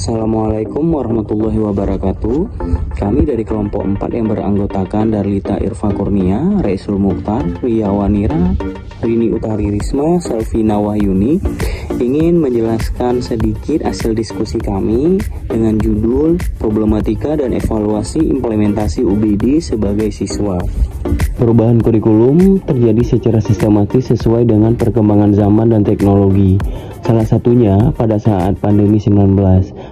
Assalamualaikum warahmatullahi wabarakatuh. Kami dari kelompok 4 yang beranggotakan Darlita Irfa Kurnia, Raisul Mukhtar, Ria Wanira, Rini Utari Risma, Selvina Wahyuni ingin menjelaskan sedikit hasil diskusi kami dengan judul Problematika dan Evaluasi Implementasi UBD sebagai Siswa. Perubahan kurikulum terjadi secara sistematis sesuai dengan perkembangan zaman dan teknologi. Salah satunya pada saat pandemi 19.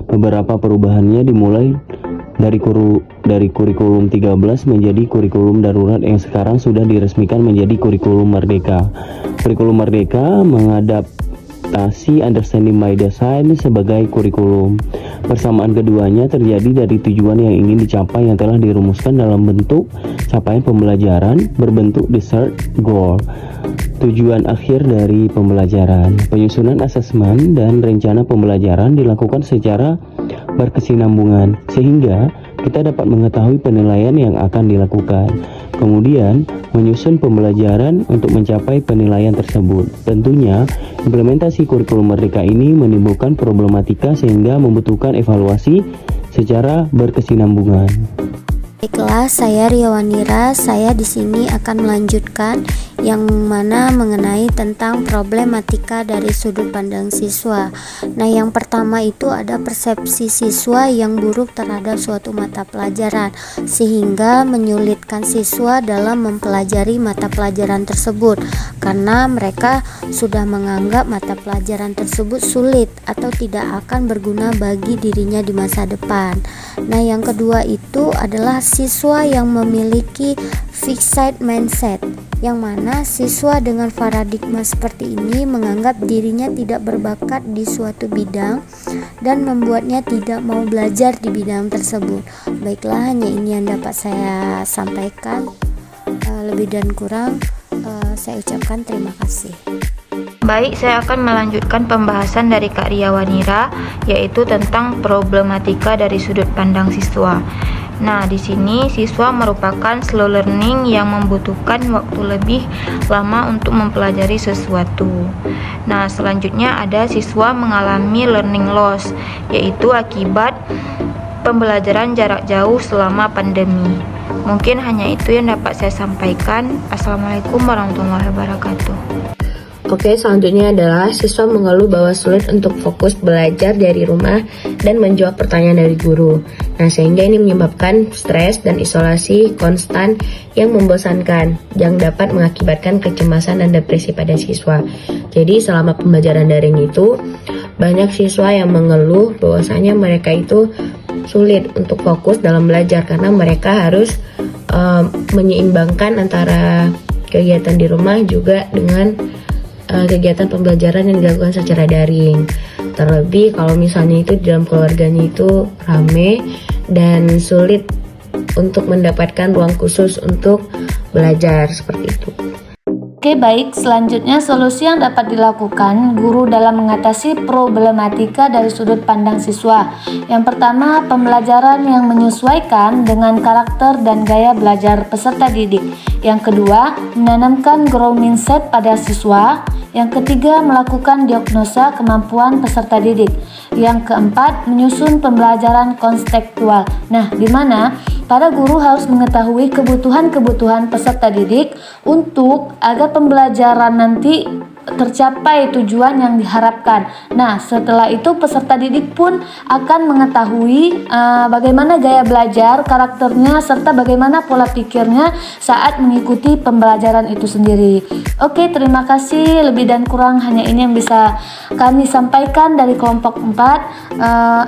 Beberapa perubahannya dimulai dari kurikulum 13 menjadi kurikulum darurat yang sekarang sudah diresmikan menjadi kurikulum merdeka. Kurikulum merdeka mengadaptasi Understanding by Design sebagai kurikulum. Persamaan keduanya terjadi dari tujuan yang ingin dicapai yang telah dirumuskan dalam bentuk capaian pembelajaran berbentuk desired goal. Tujuan akhir dari pembelajaran. Penyusunan asesmen dan rencana pembelajaran dilakukan secara berkesinambungan sehingga kita dapat mengetahui penilaian yang akan dilakukan. Kemudian, menyusun pembelajaran untuk mencapai penilaian tersebut. Tentunya, implementasi kurikulum merdeka ini menimbulkan problematika sehingga membutuhkan evaluasi secara berkesinambungan. Baiklah, saya Ria Wanira. Saya di sini akan melanjutkan yang mana mengenai tentang problematika dari sudut pandang siswa. Nah, yang pertama itu ada persepsi siswa yang buruk terhadap suatu mata pelajaran sehingga menyulitkan siswa dalam mempelajari mata pelajaran tersebut karena mereka sudah menganggap mata pelajaran tersebut sulit atau tidak akan berguna bagi dirinya di masa depan. Nah, yang kedua itu adalah siswa yang memiliki fixed mindset, yang mana siswa dengan paradigma seperti ini menganggap dirinya tidak berbakat di suatu bidang dan membuatnya tidak mau belajar di bidang tersebut. Baiklah, hanya ini yang dapat saya sampaikan. Lebih dan kurang saya ucapkan terima kasih. Baik, saya akan melanjutkan pembahasan dari Kak Ria Wanira, yaitu tentang problematika dari sudut pandang siswa. Nah, di sini siswa merupakan slow learning yang membutuhkan waktu lebih lama untuk mempelajari sesuatu. Nah, selanjutnya ada siswa mengalami learning loss, yaitu akibat pembelajaran jarak jauh selama pandemi. Mungkin hanya itu yang dapat saya sampaikan. Assalamualaikum warahmatullahi wabarakatuh. Oke, selanjutnya adalah siswa mengeluh bahwa sulit untuk fokus belajar dari rumah dan menjawab pertanyaan dari guru. Nah, sehingga ini menyebabkan stres dan isolasi konstan yang membosankan, yang dapat mengakibatkan kecemasan dan depresi pada siswa. Jadi, selama pembelajaran daring itu, banyak siswa yang mengeluh bahwasanya mereka itu sulit untuk fokus dalam belajar karena mereka harus menyeimbangkan antara kegiatan di rumah juga dengan kegiatan pembelajaran yang dilakukan secara daring. Terlebih kalau misalnya itu di dalam keluarganya itu rame dan sulit untuk mendapatkan ruang khusus untuk belajar seperti itu. Oke, baik, selanjutnya solusi yang dapat dilakukan guru dalam mengatasi problematika dari sudut pandang siswa. Yang pertama, pembelajaran yang menyesuaikan dengan karakter dan gaya belajar peserta didik. Yang kedua, menanamkan growth mindset pada siswa. Yang ketiga, melakukan diagnosa kemampuan peserta didik. Yang keempat, menyusun pembelajaran konstekstual. Nah, di mana para guru harus mengetahui kebutuhan-kebutuhan peserta didik untuk agar pembelajaran nanti tercapai tujuan yang diharapkan. Nah, setelah itu peserta didik pun akan mengetahui bagaimana gaya belajar, karakternya, serta bagaimana pola pikirnya saat mengikuti pembelajaran itu sendiri. Oke, terima kasih. Lebih dan kurang hanya ini yang bisa kami sampaikan dari kelompok 4.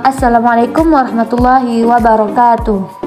Assalamualaikum warahmatullahi wabarakatuh.